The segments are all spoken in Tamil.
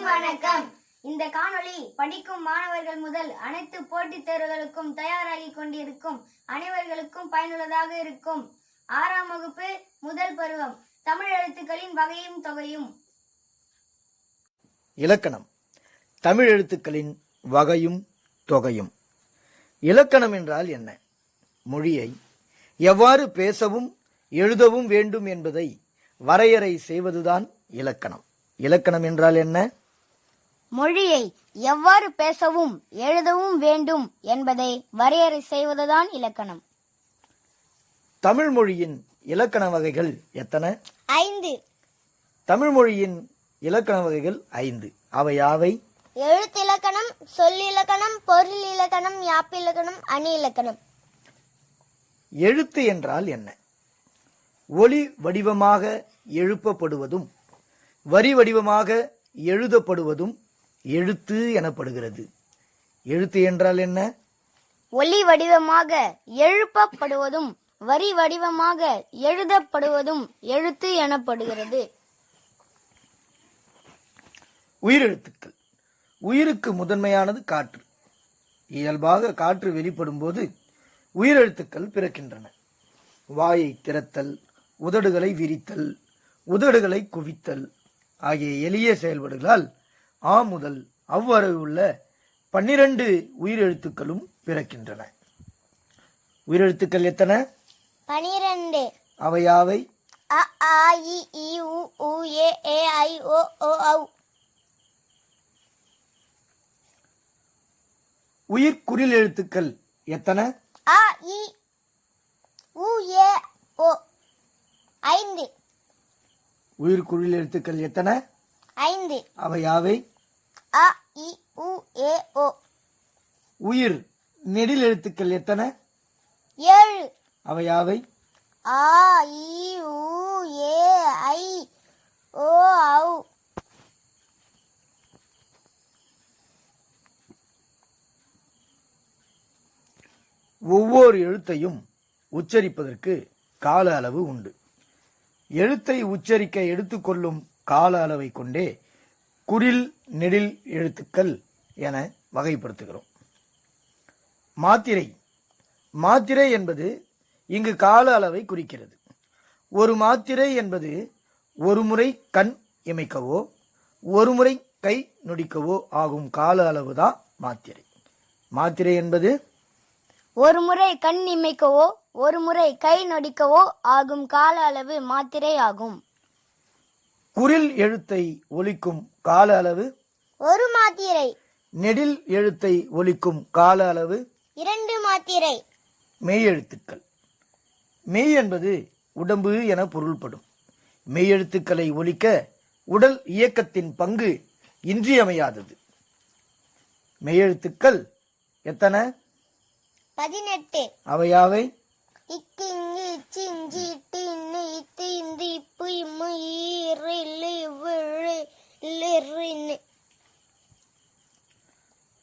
வணக்கம். இந்த காணொளி படிக்கும் மாணவர்கள் முதல் அனைத்து போட்டித் தேர்வுகளுக்கும் தயாராகி கொண்டிருக்கும் அனைவர்களுக்கும் பயனுள்ளதாக இருக்கும். 6ஆம் வகுப்பு முதல் பருவம் தமிழ் எழுத்துக்களின் வகையும் தொகையும். இலக்கணம். தமிழ் எழுத்துக்களின் வகையும் தொகையும். இலக்கணம் என்றால் என்ன? மொழியை எவ்வாறு பேசவும் எழுதவும் வேண்டும் என்பதை வரையறை செய்வதுதான் இலக்கணம். இலக்கணம் என்றால் என்ன? மொழியை எவ்வாறு பேசவும் எழுதவும் வேண்டும் என்பதை வரையறை செய்வதுதான் இலக்கணம். தமிழ் மொழியின் இலக்கண வகைகள் எத்தனை? 5. தமிழ் மொழியின் இலக்கண வகைகள் 5. அவை யாவை? எழுத்திலக்கணம், சொல்லிலக்கணம், பொருள் இலக்கணம், யாப்பிலக்கணம், அணி இலக்கணம். எழுத்து என்றால் என்ன? ஒலி வடிவமாக எழுப்பப்படுவதும் வரி வடிவமாக எழுதப்படுவதும் எழுத்து எனப்படுகிறது. எழுத்து என்றால் என்ன? ஒலி வடிவமாக எழுப்பப்படுவதும் வரி வடிவமாக எழுதப்படுவதும் எழுத்து எனப்படுகிறது. உயிரெழுத்துக்கள். உயிருக்கு முதன்மையானது காற்று. இயல்பாக காற்று வெளிப்படும் போது உயிரெழுத்துக்கள் பிறக்கின்றன. வாயை திறத்தல், உதடுகளை விரித்தல், உதடுகளை குவித்தல் ஆகிய எளிய செயல்பாடுகளால் ஆ முதல் அவ்வரை உள்ள 12 உயிரெழுத்துக்களும் பிறக்கின்றன. உயிரெழுத்துக்கள் எத்தனை? 12. அவை யாவை? அ, ஆ, இ, ஈ, உ, ஏ, ஐ, ஓ, ஔ. உயிர்க்குறில் எழுத்துக்கள் எத்தனை? அ, இ, உ, ஏ, ஓ. 5. உயிர்க்குறில் எழுத்துக்கள் எத்தனை? 5. அவை யாவை? அ, இ, உ, ஏ, ஓ. உயிர் நெடில் எழுத்துக்கள் எத்தனை? 7. அவை யாவை? ஆ, இ, உ, ஏ, ஐ, ஓ, ஔ. ஒவ்வொரு எழுத்தையும் உச்சரிப்பதற்கு கால அளவு உண்டு. எழுத்தை உச்சரிக்க எடுத்துக்கொள்ளும் கால அளவை கொண்டே குறில் நெடில் எழுத்துக்கள் என வகைப்படுத்துகிறோம். மாத்திரை. மாத்திரை என்பது இங்கு கால அளவை குறிக்கிறது. ஒரு மாத்திரை என்பது ஒரு முறை கண் இமைக்கவோ ஒரு முறை கை நொடிக்கவோ ஆகும் கால அளவுதான் மாத்திரை. மாத்திரை என்பது ஒரு முறை கண் இமைக்கவோ ஒரு முறை கை நொடிக்கவோ ஆகும் கால அளவு மாத்திரை ஆகும். குறில் எழுத்தை ஒலிக்கும் கால அளவு 1 மாத்திரை. நெடில் எழுத்தை ஒலிக்கும் கால அளவு 2 மாத்திரை. மெய் எழுத்துக்கள். மெய் என்பது உடம்பு என பொருள்படும். மெய் எழுத்துக்களை ஒலிக்க உடல் இயக்கத்தின் பங்கு இன்றியமையாதது. மெய் எழுத்துக்கள் எத்தனை? 18. அவை யாவை? இக்கு, இங்கு, இச்சு, இஞ்சி, இட்டு, இன்னு, இத்து, இந்து, இப்பு, இம்மு, ஈறு, இல்லு, இவ்வு, இழு, இல்லு, இரு, இன்னு.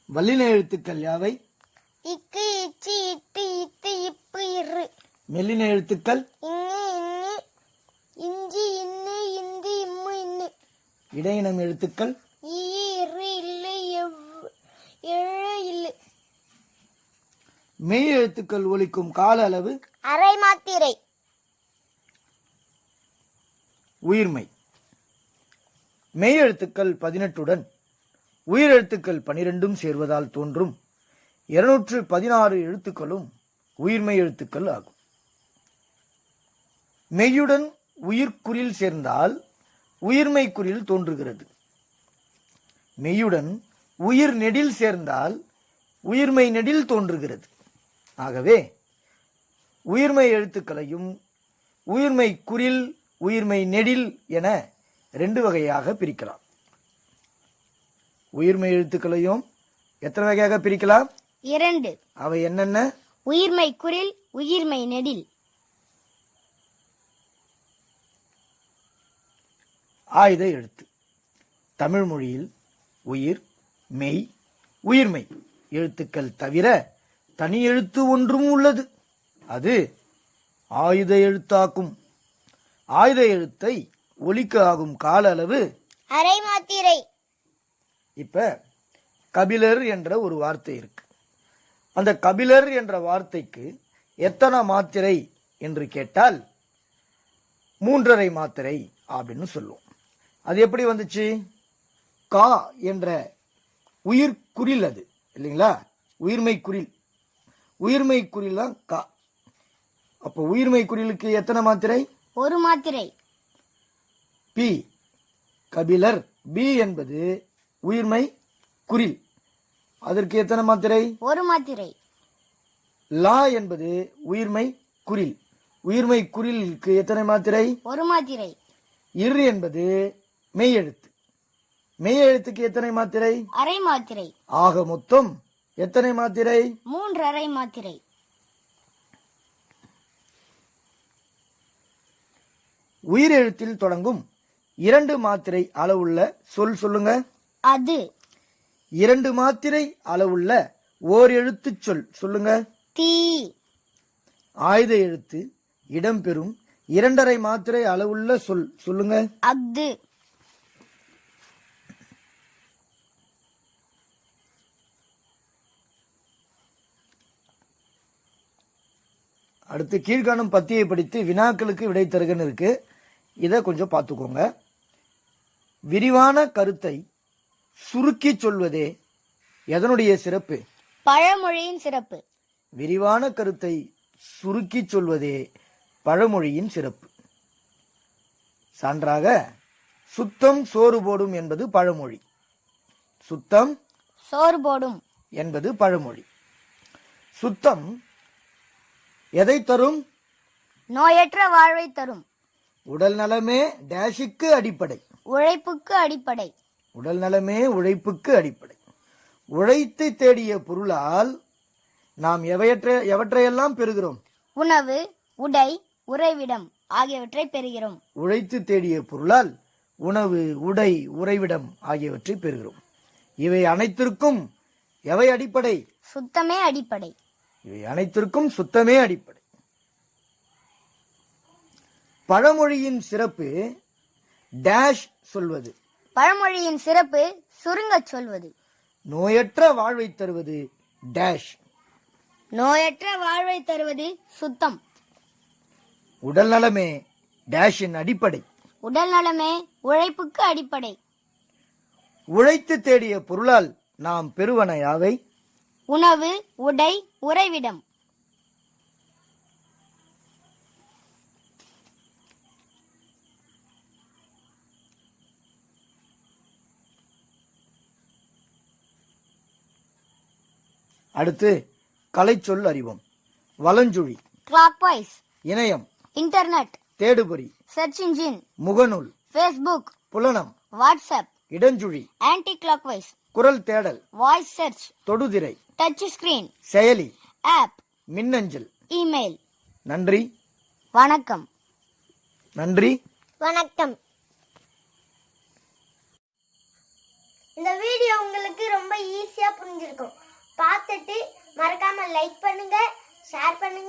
வல்லின எழுத்துக்கள் யாவை? இக்கு, இச்சு, இட்டு, இத்து, இப்பு, இரு. மெல்லின எழுத்துக்கள்? இங்கு, இன்னு, இஞ்சி, இன்னு, இந்து, இம்மு, இன்னு. இடையினம் எழுத்துக்கள்? ஈறு, இல்லு, எவ்வு, இழு, இல்லு. மெய் எழுத்துக்கள் ஒலிக்கும் கால அளவு அரை மாத்திரை. உயிர்மை. மெய் எழுத்துக்கள் 18உடன் உயிரெழுத்துக்கள் 12 சேர்வதால் தோன்றும் 216 எழுத்துக்களும் உயிர்மெய் எழுத்துக்கள் ஆகும். மெய்யுடன் உயிர்க்குறில் சேர்ந்தால் உயிர்மெய் குறில் தோன்றுகிறது. மெய்யுடன் உயிர் நெடில் சேர்ந்தால் உயிர்மெய் நெடில் தோன்றுகிறது. ஆகவே உயிர்மெய் எழுத்துக்களையும் உயிர்மெய் குறில் உயிர்மெய் நெடில் என 2 வகையாக பிரிக்கலாம். உயிர்மெய் எழுத்துக்களையும் எத்தனை வகையாக பிரிக்கலாம்? 2. அவை என்னென்ன? உயிர்மை குறில், உயிர்மை நெடில். ஆயுத எழுத்து. தமிழ் மொழியில் உயிர், மெய், உயிர்மெய் எழுத்துக்கள் தவிர தனி எழுத்து ஒன்றும் உள்ளது. அது ஆயுத எழுத்தாக்கும். ஆயுத எழுத்தை ஒலிக்க ஆகும் கால அளவு அரை மாத்திரை. இப்ப கபிலர் என்ற ஒரு வார்த்தை இருக்கு. அந்த கபிலர் என்ற வார்த்தைக்கு எத்தனை மாத்திரை என்று கேட்டால் 3.5 மாத்திரை அப்படின்னு சொல்லுவோம். அது எப்படி வந்துச்சு? கா என்ற உயிர்குறில், அது இல்லைங்களா? உயிர்மை குறில், உயிர்மை குறில் தான் கா. அப்போ உயிர்மை குறிலுக்கு எத்தனை மாத்திரை? 1 மாத்திரை. பி கபிலர், பி என்பது உயிர்மை குறில், அதற்கு எத்தனை மாத்திரை? 1 மாத்திரை. லா என்பது உயிர்மை குறில், உயிர்மை குறிலுக்கு எத்தனை மாத்திரை? 1 மாத்திரை. இர் என்பது மெய் எழுத்து, மெய் எழுத்துக்கு எத்தனை மாத்திரை? அரை மாத்திரை. ஆக மொத்தம் எத்தனை மாத்திரை? 3.5 மாத்திரை. உயிரெழுத்தில் தொடங்கும் 2 மாத்திரை அளவுள்ள சொல் சொல்லுங்க. அது. 2 மாத்திரை அளவுள்ள ஓர் எழுத்து சொல் சொல்லுங்க. தீ. ஆயுத எழுத்து இடம்பெறும் 2.5 மாத்திரை அளவுள்ள சொல் சொல்லுங்க. அஃது. அடுத்து கீழ்காணும் பத்தியை படித்து வினாக்களுக்கு விடை தருகன்னு இருக்கு. இதை கொஞ்சம் பார்த்துக்கோங்க. விரிவான கருத்தை சுருக்கி சொல்வதே எதனுடைய சிறப்பு? பழமொழியின் சிறப்பு. விரிவான கருத்தை சுருக்கி சொல்வதே பழமொழியின் சிறப்பு. சான்றாக, சுத்தம் சோறு போடும் என்பது பழமொழி. சுத்தம் சோறு போடும் என்பது பழமொழி. சுத்தம் எதை தரும்? நோயற்ற வாழ்வை தரும். உடல் நலமே டேஷுக்கு அடிப்படை. உழைப்புக்கு அடிப்படை. உடல் நலமே உழைப்புக்கு அடிப்படை. உழைத்து தேடிய பொருளால் நாம் எவற்றையெல்லாம் பெறுகிறோம்? உணவு, உடை, உறைவிடம் ஆகியவற்றை பெறுகிறோம். உழைத்து தேடிய பொருளால் உணவு, உடை, உறைவிடம் ஆகியவற்றை பெறுகிறோம். இவை அனைத்திற்கும் எவை அடிப்படை? சுத்தமே அடிப்படை. இவை அனைத்திற்கும் சுத்தமே அடிப்படை. பழமொழியின் சிறப்பு டேஷ் சொல்வது. பழமொழியின் சிறப்பு சுருங்கச் சொல்வது. நோயற்ற வாழ்வை தருவது டேஷ். நோயற்ற வாழ்வை தருவது சுத்தம். உடல் நலமே டேஷின் அடிப்படை. உடல் நலமே உழைப்புக்கு அடிப்படை. உழைத்து தேடிய பொருளால் நாம் பெறுவன யாவை? உணவு, உடை, உறைவிடம். அடுத்து கலைச்சொல் அறிவோம். வலஞ்சுழி, கிளாக்வைஸ், இணையம், இன்டர்நெட், தேடுபொறி, சர்ச் இன்ஜின், முகநூல், ஃபேஸ்புக், புலனம், வாட்ஸ்அப், இடஞ்சுழி, ஆன்டி கிளாக்வைஸ், குரல் தேடல், வாய்ஸ் சர்ச், தொடுதிரை, டச் ஸ்கிரீன், செயலி, ஆப், மின்னஞ்சல். இமெயில். நன்றி. வணக்கம். நன்றி. வணக்கம். இந்த வீடியோ உங்களுக்கு ரொம்ப ஈஸியா புரிஞ்சிருக்கும். பார்த்துட்டு மறக்காம லைக் பண்ணுங்க, ஷேர் பண்ணுங்க.